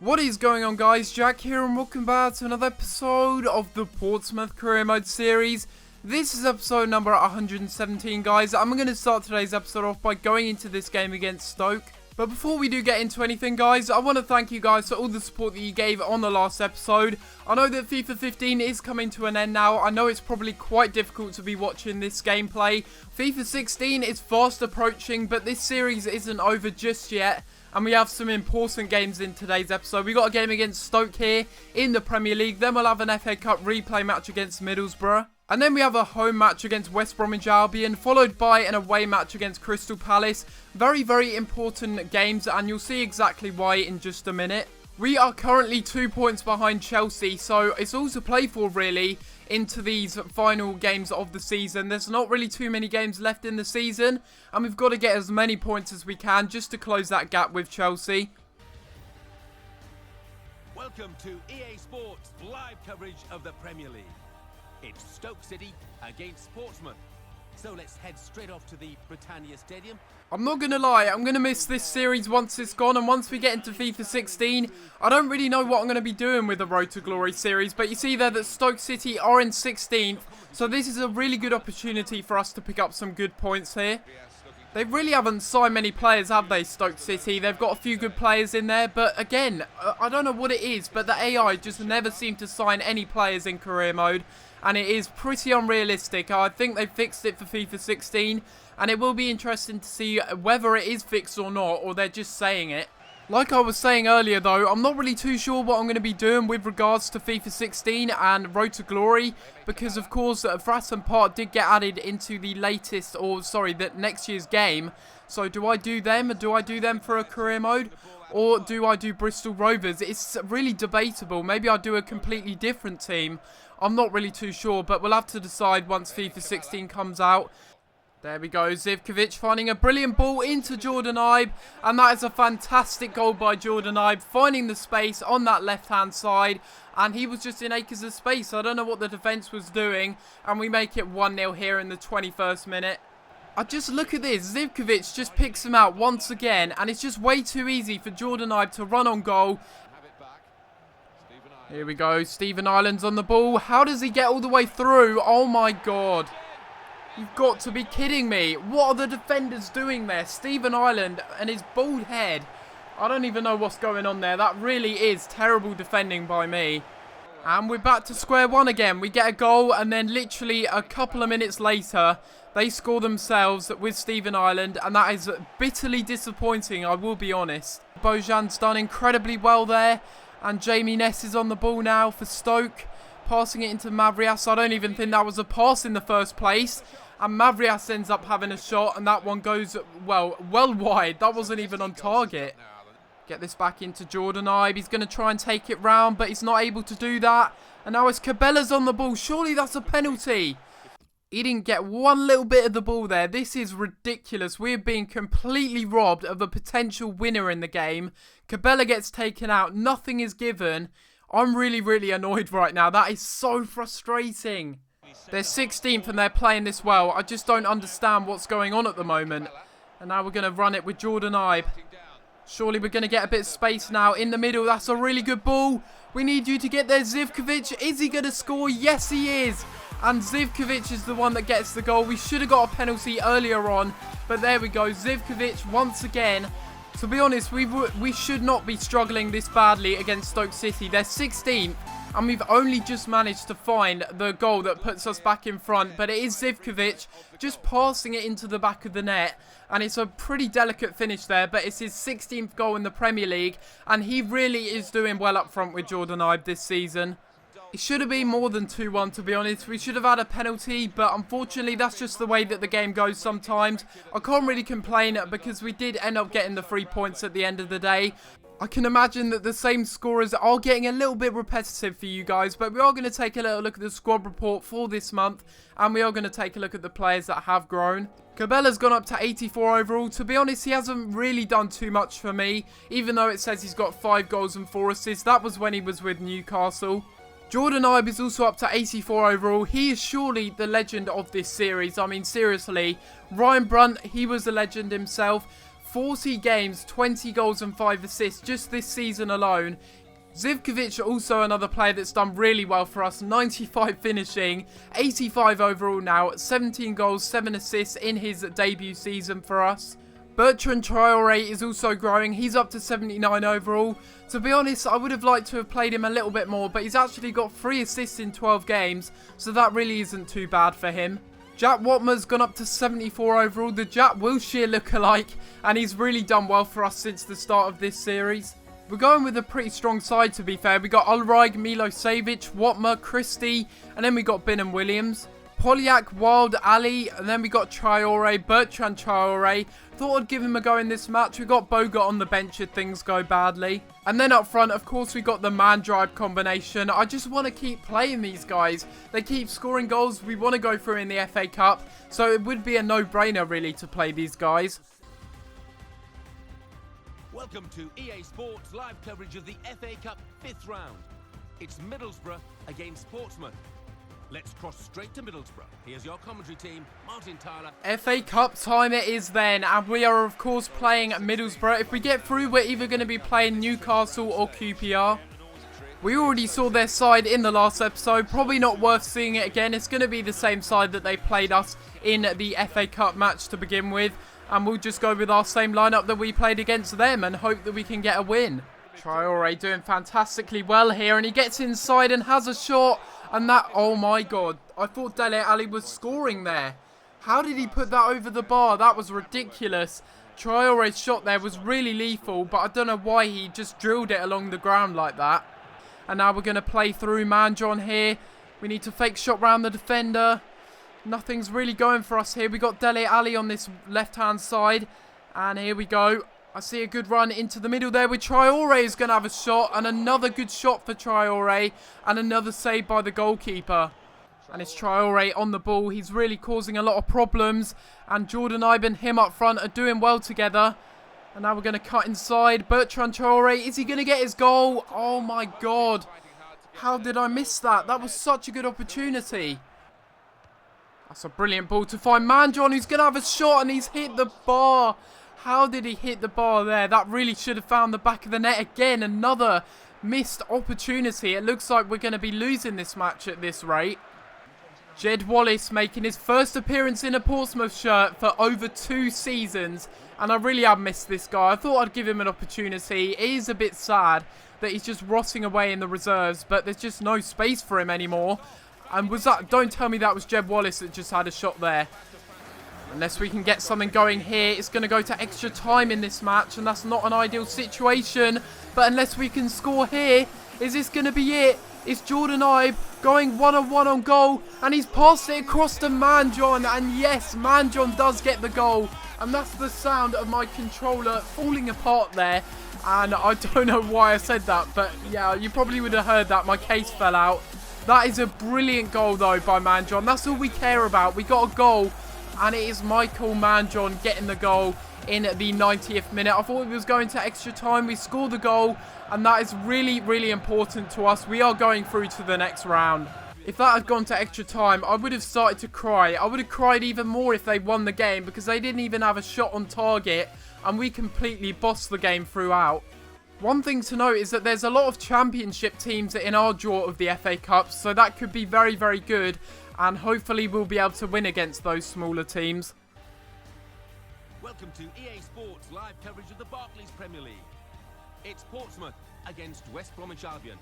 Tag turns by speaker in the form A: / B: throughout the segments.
A: What is going on, guys? Jack here and welcome back to another episode of the Portsmouth Career Mode series. This is episode number 117, guys. I'm going to start today's episode off by going into this game against Stoke. But before we do get into anything, guys, I want to thank you guys for all the support that you gave on the last episode. I know that FIFA 15 is coming to an end now. I know it's probably quite difficult to be watching this gameplay. FIFA 16 is fast approaching, but this series isn't over just yet. And we have some important games in today's episode. We got a game against Stoke here in the Premier League. Then we'll have an FA Cup replay match against Middlesbrough. And then we have a home match against West Brom Albion, followed by an away match against Crystal Palace. Very, very important games, and you'll see exactly why in just a minute. We are currently 2 points behind Chelsea, so it's all to play for, really, into these final games of the season. There's not really too many games left in the season, and we've got to get as many points as we can just to close that gap with Chelsea.
B: Welcome to EA Sports live coverage of the Premier League. It's Stoke City against Portsmouth. So let's head straight off to the Britannia Stadium.
A: I'm not going to lie, I'm going to miss this series once it's gone, and once we get into FIFA 16, I don't really know what I'm going to be doing with the Road to Glory series, but you see there that Stoke City are in 16th, so this is a really good opportunity for us to pick up some good points here. They really haven't signed many players, have they, Stoke City? They've got a few good players in there, but again, I don't know what it is, but the AI just never seem to sign any players in career mode, and it is pretty unrealistic. I think they fixed it for FIFA 16, and it will be interesting to see whether it is fixed or not, or they're just saying it. Like I was saying earlier though, I'm not really too sure what I'm going to be doing with regards to FIFA 16 and Road to Glory, because of course Tristam Part did get added into the latest, or sorry, the next year's game. So do I do them? Do I do them for a career mode? Or do I do Bristol Rovers? It's really debatable. Maybe I'll do a completely different team. I'm not really too sure, but we'll have to decide once FIFA 16 comes out. There we go, Zivkovic finding a brilliant ball into Jordan Ibe, and that is a fantastic goal by Jordan Ibe, finding the space on that left-hand side, and he was just in acres of space. I don't know what the defence was doing, and we make it 1-0 here in the 21st minute. I just look at this, Zivkovic just picks him out once again, and it's just way too easy for Jordan Ibe to run on goal. Here we go, Stephen Ireland's on the ball. How does he get all the way through? Oh my god. You've got to be kidding me. What are the defenders doing there? Stephen Ireland and his bald head. I don't even know what's going on there. That really is terrible defending by me. And we're back to square one again. We get a goal, and then literally a couple of minutes later, they score themselves with Stephen Ireland, and that is bitterly disappointing, I will be honest. Bojan's done incredibly well there, and Jamie Ness is on the ball now for Stoke, passing it into Mavrias. I don't even think that was a pass in the first place. And Mavrias ends up having a shot, and that one goes, well wide. That wasn't even on target. Get this back into Jordan Ibe. He's going to try and take it round, but he's not able to do that. And now it's Cabela's on the ball. Surely that's a penalty. He didn't get one little bit of the ball there. This is ridiculous. We're being completely robbed of a potential winner in the game. Cabela gets taken out. Nothing is given. I'm really, really annoyed right now. That is so frustrating. They're 16th and they're playing this well. I just don't understand what's going on at the moment. And now we're going to run it with Jordan Ibe. Surely we're going to get a bit of space now in the middle. That's a really good ball. We need you to get there, Zivkovic. Is he going to score? Yes, he is. And Zivkovic is the one that gets the goal. We should have got a penalty earlier on. But there we go. Zivkovic once again. To be honest, we should not be struggling this badly against Stoke City. They're 16th. And we've only just managed to find the goal that puts us back in front. But it is Zivkovic just passing it into the back of the net. And it's a pretty delicate finish there. But it's his 16th goal in the Premier League. And he really is doing well up front with Jordan Ibe this season. It should have been more than 2-1, to be honest. We should have had a penalty, but unfortunately that's just the way that the game goes sometimes. I can't really complain because we did end up getting the 3 points at the end of the day. I can imagine that the same scorers are getting a little bit repetitive for you guys, but we are going to take a little look at the squad report for this month, and we are going to take a look at the players that have grown. Cabela's gone up to 84 overall. To be honest, he hasn't really done too much for me, even though it says he's got 5 goals and 4 assists. That was when he was with Newcastle. Jordan Ibe is also up to 84 overall. He is surely the legend of this series. I mean, seriously. Ryan Brunt, he was a legend himself. 40 games, 20 goals and 5 assists just this season alone. Zivkovic, also another player that's done really well for us. 95 finishing, 85 overall now, 17 goals, 7 assists in his debut season for us. Bertrand Traoré is also growing. He's up to 79 overall. To be honest, I would have liked to have played him a little bit more, but he's actually got 3 assists in 12 games, so that really isn't too bad for him. Jack Watmer's gone up to 74 overall, the Jack Wilshere lookalike, and he's really done well for us since the start of this series. We're going with a pretty strong side, to be fair. We got Ulreich, Milosevic, Watmer, Christie, and then we got Ben and Williams. Polyak, Wild, Ali, and then we got Traoré, Bertrand Traoré. Thought I'd give him a go in this match. We got Bogut on the bench if things go badly. And then up front, of course, we got the man-drive combination. I just want to keep playing these guys. They keep scoring goals. We want to go through in the FA Cup. So it would be a no-brainer, really, to play these guys.
B: Welcome to EA Sports live coverage of the FA Cup 5th round. It's Middlesbrough against Portsmouth. Let's cross straight to Middlesbrough. Here's your commentary team, Martin Tyler.
A: FA Cup time it is then, and we are of course playing Middlesbrough. If we get through, we're either going to be playing Newcastle or QPR. We already saw their side in the last episode, probably not worth seeing it again. It's going to be the same side that they played us in the FA Cup match to begin with, and we'll just go with our same lineup that we played against them and hope that we can get a win. Traoré doing fantastically well here, and he gets inside and has a shot. And that, oh my god, I thought Dele Alli was scoring there. How did he put that over the bar? That was ridiculous. Traoré's shot there was really lethal, but I don't know why he just drilled it along the ground like that. And now we're going to play through Mandron here. We need to fake shot round the defender. Nothing's really going for us here. We got Dele Alli on this left-hand side. And here we go. I see a good run into the middle there with Traoré is going to have a shot. And another good shot for Traoré. And another save by the goalkeeper. And it's Traoré on the ball. He's really causing a lot of problems. And Jordan Ibe and him up front are doing well together. And now we're going to cut inside. Bertrand Traoré, is he going to get his goal? Oh my god. How did I miss that? That was such a good opportunity. That's a brilliant ball to find Mandron, who's going to have a shot, and he's hit the bar. How did he hit the bar there? That really should have found the back of the net again. Another missed opportunity. It looks like we're going to be losing this match at this rate. Jed Wallace making his first appearance in a Portsmouth shirt for over 2 seasons. And I really have missed this guy. I thought I'd give him an opportunity. It is a bit sad that he's just rotting away in the reserves, but there's just no space for him anymore. And was that... Don't tell me that was Jed Wallace that just had a shot there. Unless we can get something going here, it's going to go to extra time in this match, and that's not an ideal situation. But unless we can score here, is this going to be it? It's Jordan Ibe going one-on-one on goal, and he's passed it across to Mandron, and yes, Mandron does get the goal. And that's the sound of my controller falling apart there. And I don't know why I said that, but yeah, you probably would have heard that. My case fell out. That is a brilliant goal, though, by Mandron. That's all we care about. We got a goal, and it is Michael Mandron getting the goal in the 90th minute. I thought it was going to extra time. We scored the goal, and that is really, really important to us. We are going through to the next round. If that had gone to extra time, I would have started to cry. I would have cried even more if they won the game, because they didn't even have a shot on target, and we completely bossed the game throughout. One thing to note is that there's a lot of championship teams in our draw of the FA Cup, so that could be very, very good, and hopefully we'll be able to win against those smaller teams.
B: Welcome to EA Sports live coverage of the Barclays Premier League. It's Portsmouth against West Bromwich Albion.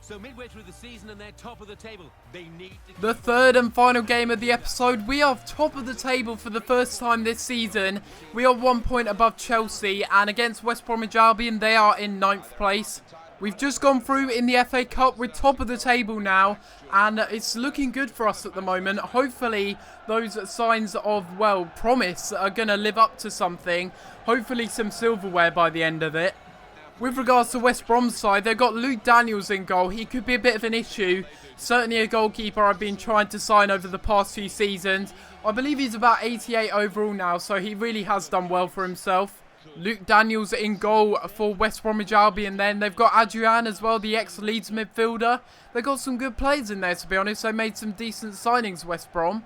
B: So midway through the season and they're top of the table, they need to...
A: The third and final game of the episode. We are top of the table for the first time this season. We are 1 point above Chelsea, and against West Bromwich Albion, they are in 9th place. We've just gone through in the FA Cup. We're top of the table now, and it's looking good for us at the moment. Hopefully, those signs of, well, promise are going to live up to something. Hopefully, some silverware by the end of it. With regards to West Brom's side, they've got Luke Daniels in goal. He could be a bit of an issue. Certainly a goalkeeper I've been trying to sign over the past few seasons. I believe he's about 88 overall now, so he really has done well for himself. Luke Daniels in goal for West Bromwich Albion then. They've got Adrian as well, the ex-Leeds midfielder. They've got some good players in there, to be honest. They made some decent signings, West Brom.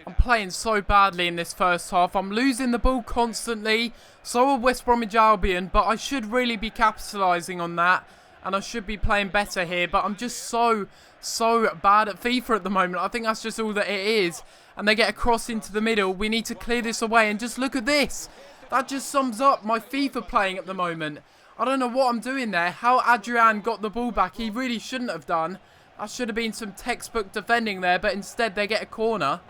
A: I'm playing so badly in this first half. I'm losing the ball constantly. So are West Bromwich Albion, but I should really be capitalising on that. And I should be playing better here, but I'm just so bad at FIFA at the moment. I think that's just all that it is. And they get a cross into the middle. We need to clear this away, and just look at this. That just sums up my FIFA playing at the moment. I don't know what I'm doing there. How Adrian got the ball back, he really shouldn't have done. That should have been some textbook defending there, but instead they get a corner.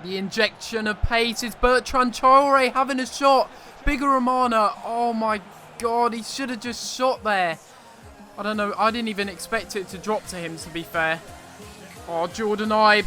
A: The injection of pace is Bertrand Traore having a shot. Bigger Romana. Oh my god, he should have just shot there. I don't know, I didn't even expect it to drop to him, to be fair. Oh, Jordan Ibe.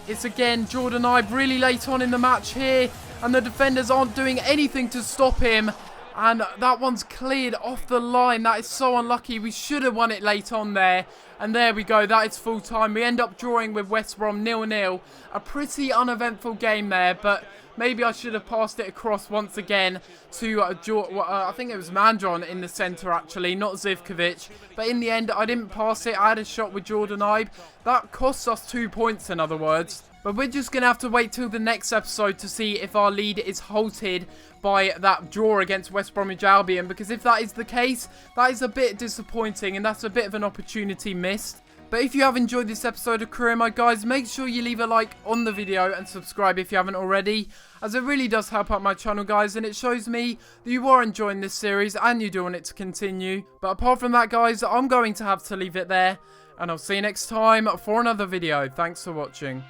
A: It's again Jordan Ibe really late on in the match here. And the defenders aren't doing anything to stop him. And that one's cleared off the line. That is so unlucky. We should have won it late on there. And there we go. That is full time. We end up drawing with West Brom 0-0. A pretty uneventful game there. But maybe I should have passed it across once again to, I think it was Mandron in the centre actually, not Zivkovic. But in the end, I didn't pass it. I had a shot with Jordan Ibe. That cost us 2 points, in other words. But we're just going to have to wait till the next episode to see if our lead is halted by that draw against West Bromwich Albion. Because if that is the case, that is a bit disappointing and that's a bit of an opportunity missed. But if you have enjoyed this episode of Career Mode, guys, make sure you leave a like on the video and subscribe if you haven't already, as it really does help out my channel, guys, and it shows me that you are enjoying this series and you do want it to continue. But apart from that, guys, I'm going to have to leave it there, and I'll see you next time for another video. Thanks for watching.